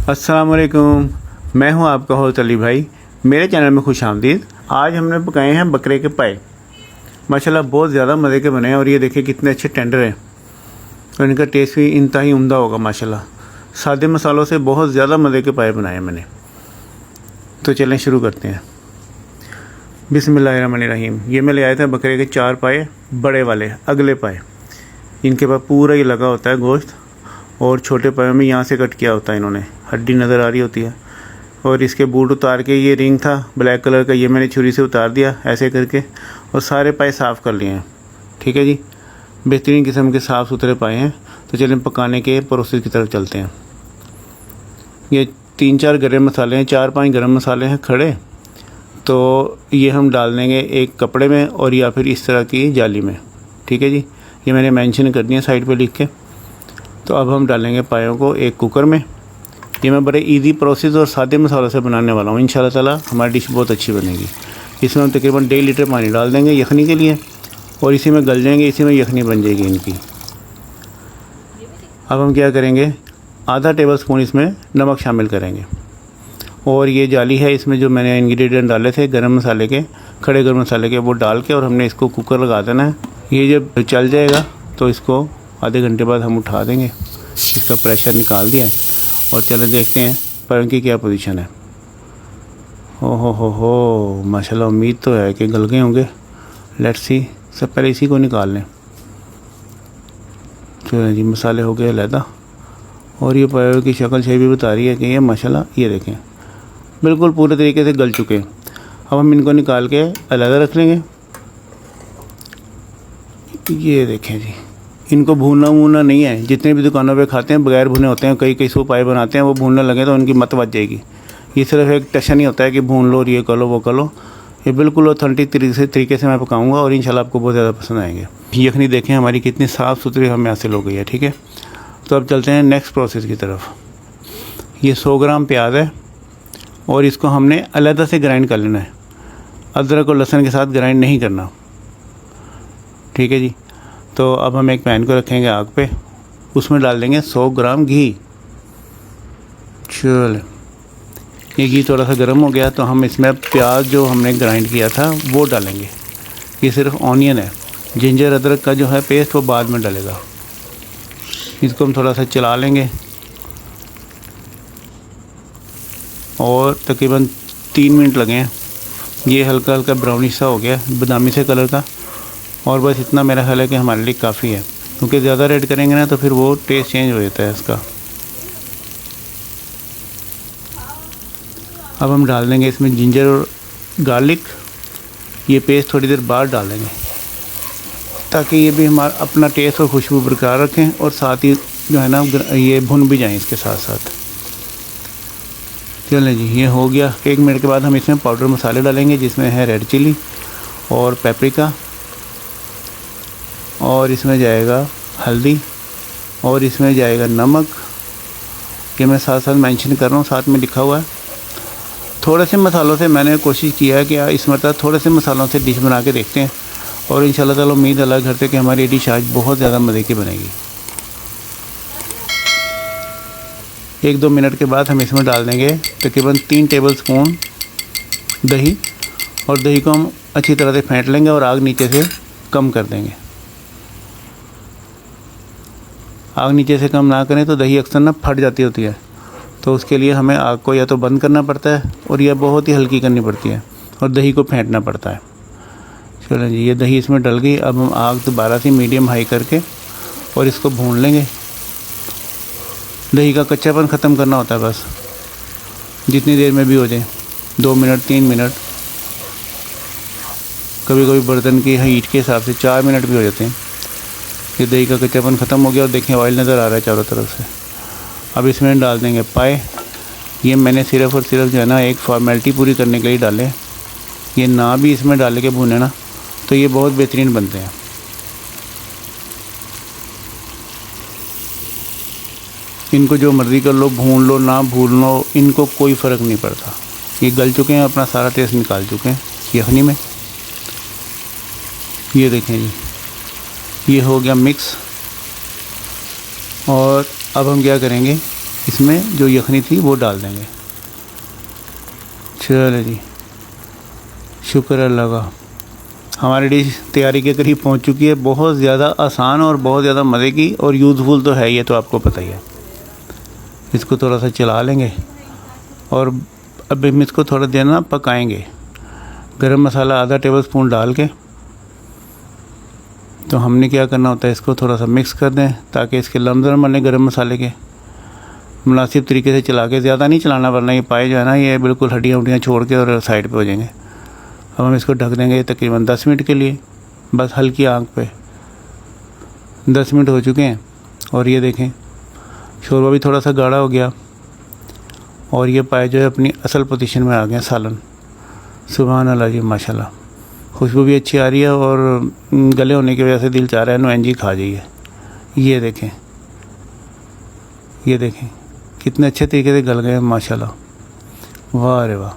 अस्सलाम वालेकुम, मैं हूं आपका होस्ट अली भाई। मेरे चैनल में खुश आमदीद। आज हमने पकाए हैं बकरे के पाए। माशाल्लाह बहुत ज़्यादा मज़े के बने हैं और ये देखिए कितने अच्छे टेंडर हैं और इनका टेस्ट भी इंतहाई उम्दा होगा माशाल्लाह। सादे मसालों से बहुत ज़्यादा मज़े के पाए बनाए हैं मैंने। तो चलें शुरू करते हैं। बिस्मिल्लाहिर्रहमानिर्रहीम। ये मैं ले आया था बकरे के 4 पाए, बड़े वाले अगले पाए। इनके पास पूरा ही लगा होता है गोश्त और छोटे पायों में यहाँ से कट किया होता है इन्होंने, हड्डी नज़र आ रही होती है। और इसके बूट उतार के, ये रिंग था ब्लैक कलर का, ये मैंने छुरी से उतार दिया ऐसे करके और सारे पाए साफ़ कर लिए हैं। ठीक है जी, बेहतरीन किस्म के साफ़ सुथरे पाए हैं। तो चलें पकाने के प्रोसेस की तरफ चलते हैं। ये 3-4 गरम मसाले हैं, 4-5 गरम मसाले हैं खड़े। तो ये हम डाल देंगे एक कपड़े में और या फिर इस तरह की जाली में। ठीक है जी, ये मैंने मेंशन कर दिया साइड पे लिख के। तो अब हम डालेंगे पायों को एक कुकर में। ये मैं बड़े इजी प्रोसेस और सादे मसालों से बनाने वाला हूँ। इंशाल्लाह ताला हमारी डिश बहुत अच्छी बनेगी। इसमें हम तकरीबन 1.5 लीटर पानी डाल देंगे यखनी के लिए और इसी में गल जाएंगे, इसी में यखनी बन जाएगी इनकी। अब हम क्या करेंगे, आधा टेबल स्पून इसमें नमक शामिल करेंगे और ये जाली है, इसमें जो मैंने इंग्रेडिएंट डाले थे गरम मसाले के, खड़े गरम मसाले के, वो डाल के और हमने इसको कुकर लगा देना है। ये जब चल जाएगा तो इसको आधे घंटे बाद हम उठा देंगे। इसका प्रेशर निकाल दिया और चले देखते हैं पायों की क्या पोजीशन है। हो माशाल्लाह, उम्मीद तो है कि गल गए होंगे। लेट्स सी, सब पहले इसी को निकाल लें। चलो जी, मसाले हो गए अलहदा और ये पायों की शक्ल से भी बता रही है कि ये माशाल्लाह, ये देखें बिल्कुल पूरे तरीके से गल चुके हैं। अब हम इनको निकाल के अलग रख लेंगे। ये देखें जी, इनको भूनना वूनना नहीं है। जितने भी दुकानों पे खाते हैं बगैर भुने होते हैं, कई सौ पाए बनाते हैं, वो भूनने लगे तो उनकी मत बच जाएगी। ये सिर्फ एक टशन ही होता है कि भून लो और ये कर लो वो कर लो। ये बिल्कुल ऑथेंटिक तरीके से मैं पकाऊंगा और इंशाल्लाह आपको बहुत ज़्यादा पसंद आएंगे। यखनी देखें हमारी कितनी साफ़ सुथरी हमें हासिल हो गई है। ठीक है, तो अब चलते हैं नेक्स्ट प्रोसेस की तरफ। ये 100 ग्राम प्याज है और इसको हमने अलहदा से ग्राइंड कर लेना है। अदरक और लहसुन के साथ ग्राइंड नहीं करना। ठीक है जी, तो अब हम एक पैन को रखेंगे आग पे, उसमें डाल देंगे 100 ग्राम घी। चल, ये घी थोड़ा सा गर्म हो गया तो हम इसमें प्याज जो हमने ग्राइंड किया था वो डालेंगे। ये सिर्फ ऑनियन है, जिंजर अदरक का जो है पेस्ट वो बाद में डलेगा। इसको हम थोड़ा सा चला लेंगे और तकरीबन 3 मिनट लगे हैं। ये हल्का हल्का ब्राउनिश सा हो गया, बादामी से कलर का। और बस इतना मेरा ख्याल है कि हमारे लिए काफ़ी है, क्योंकि ज़्यादा रेड करेंगे ना तो फिर वो टेस्ट चेंज हो जाता है इसका। अब हम डाल देंगे इसमें जिंजर और गार्लिक, ये पेस्ट थोड़ी देर बाद डाल देंगे ताकि ये भी हमारा अपना टेस्ट और खुशबू बरकरार रखें और साथ ही जो है ना ये भुन भी जाएँ इसके साथ साथ। चलें जी, ये हो गया। 1 मिनट के बाद हम इसमें पाउडर मसाले डालेंगे, जिसमें है रेड चिली और पेपरिका, और इसमें जाएगा हल्दी और इसमें जाएगा नमक। ये मैं साथ साथ मेंशन कर रहा हूँ, साथ में लिखा हुआ है। थोड़े से मसालों से मैंने कोशिश किया है कि इस मरतबा थोड़े से मसालों से डिश बना के देखते हैं और इंशाल्लाह ताला उम्मीद अल्लाह करते कि हमारी डिश आज बहुत ज़्यादा मज़े की बनेगी। 1-2 मिनट के बाद हम इसमें डाल देंगे तकरीबन 3 टेबल स्पून दही और दही को हम अच्छी तरह से फेंट लेंगे और आग नीचे से कम कर देंगे। आग नीचे से कम ना करें तो दही अक्सर ना फट जाती होती है, तो उसके लिए हमें आग को या तो बंद करना पड़ता है और यह बहुत ही हल्की करनी पड़ती है और दही को फेंटना पड़ता है। चलो जी, ये दही इसमें डल गई। अब हम आग दोबारा से मीडियम हाई करके और इसको भून लेंगे। दही का कच्चापन ख़त्म करना होता है बस, जितनी देर में भी हो जाए, 2 मिनट 3 मिनट, कभी कभी बर्तन की हीट के हिसाब से 4 मिनट भी हो जाते हैं। ये दही का कच्चापन ख़त्म हो गया और देखें ऑयल नज़र आ रहा है चारों तरफ से। अब इसमें डाल देंगे पाए। ये मैंने सिर्फ़ और सिर्फ जो है ना एक फॉर्मेलिटी पूरी करने के लिए डाले। ये ना भी इसमें डाल के भुने ना तो ये बहुत बेहतरीन बनते हैं। इनको जो मर्ज़ी कर लो, भून लो ना भून लो, इनको कोई फ़र्क नहीं पड़ता। ये गल चुके हैं, अपना सारा टेस्ट निकाल चुके हैं यखनी में। ये देखें जी, ये हो गया मिक्स। और अब हम क्या करेंगे, इसमें जो यखनी थी वो डाल देंगे। चलो जी, शुक्र अल्लाह का, हमारी डिश तैयारी के करीब पहुंच चुकी है। बहुत ज़्यादा आसान और बहुत ज़्यादा मज़े की और यूज़फुल तो है, ये तो आपको पता ही है। इसको थोड़ा सा चला लेंगे और अब हम इसको थोड़ा देर ना पकाएंगे। गरम मसाला आधा टेबल स्पून डाल के, तो हमने क्या करना होता है, इसको थोड़ा सा मिक्स कर दें ताकि इसके लम्स न बने गरम मसाले के। मुनासिब तरीके से चला के, ज़्यादा नहीं चलाना, वरना ये पाए जो है ना, ये बिल्कुल हड्डियाँ उड्डियाँ छोड़ के और साइड पे हो जाएंगे। अब हम इसको ढक देंगे तकरीबन 10 मिनट के लिए, बस हल्की आंच पे। 10 मिनट हो चुके हैं और ये देखें शोरबा भी थोड़ा सा गाढ़ा हो गया और ये पाए जो है अपनी असल पोजीशन में आ गए सालन। सुभान अल्लाह जी, माशाल्लाह, खुशबू भी अच्छी आ रही है और गले होने की वजह से दिल चाह रहा है नो खा जाइए। ये देखें, ये देखें कितने अच्छे तरीके से गल गए हैं माशाल्लाह, वाह रे वाह।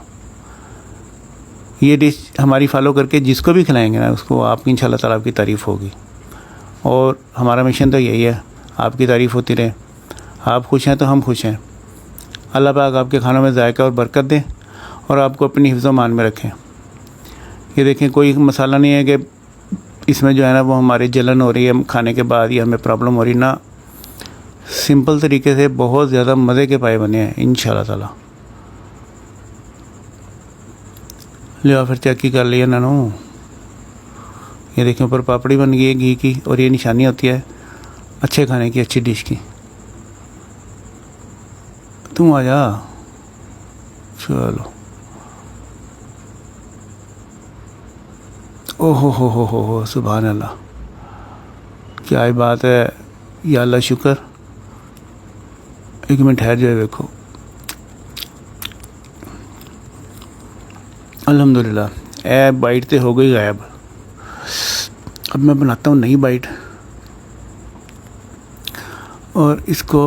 ये डिश हमारी फॉलो करके जिसको भी खिलाएंगे ना, उसको आपकी इंशाल्लाह ताला आपकी तारीफ़ होगी। और हमारा मिशन तो यही है, आपकी तारीफ़ होती रहे। आप खुश हैं तो हम खुश हैं। अल्लाह पाक आपके खानों में जायका और बरकत दें और आपको अपनी हिफ्ज़ मान में रखें। ये देखें, कोई मसाला नहीं है कि इसमें जो है ना वो हमारी जलन हो रही है खाने के बाद या हमें प्रॉब्लम हो रही ना। सिंपल तरीके से बहुत ज़्यादा मज़े के पाए बने हैं इंशाल्लाह ताला। लिया फिर चेक कर लिया ना। ये देखें ऊपर पापड़ी बन गई है घी की, और ये निशानी होती है अच्छे खाने की, अच्छी डिश की। तुम आ जा, चलो। ओहो हो, सुभान अल्लाह, क्या ही बात है, या अल्लाह शुक्र। एक मिनट ठहर जाए, देखो अल्हम्दुलिल्लाह, ए बाइट तो हो गई गायब। अब मैं बनाता हूँ नई बाइट और इसको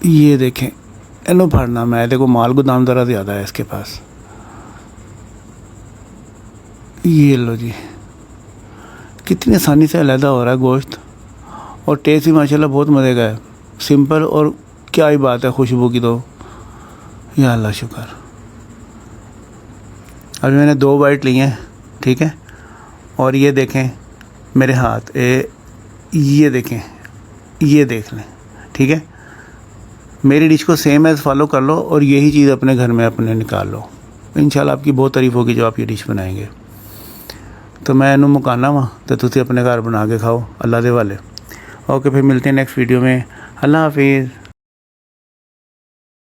ये देखें एनो फाड़ना। मैं देखो माल गोदाम ज़रा ज़्यादा है इसके पास। ये लो जी, कितनी आसानी से अलहदा हो रहा है गोश्त और टेस्ट भी माशाल्लाह बहुत मज़े का है। सिंपल और क्या ही बात है खुशबू की, तो या अल्लाह शुक्र। अभी मैंने 2 बाइट ली हैं, ठीक है। और ये देखें मेरे हाथ, ये देखें, ये देख लें, ठीक है। मेरी डिश को सेम एज़ फॉलो कर लो और यही चीज़ अपने घर में अपने निकाल लो। इंशाल्लाह आपकी बहुत तारीफ़ होगी जो आप ये डिश बनाएंगे। तो मैं इन्हू मुकाना वा तो तुसी अपने घर बना के खाओ अल्लाह दे वाले। ओके, फिर मिलते हैं नेक्स्ट वीडियो में। अल्लाह हाफिज़।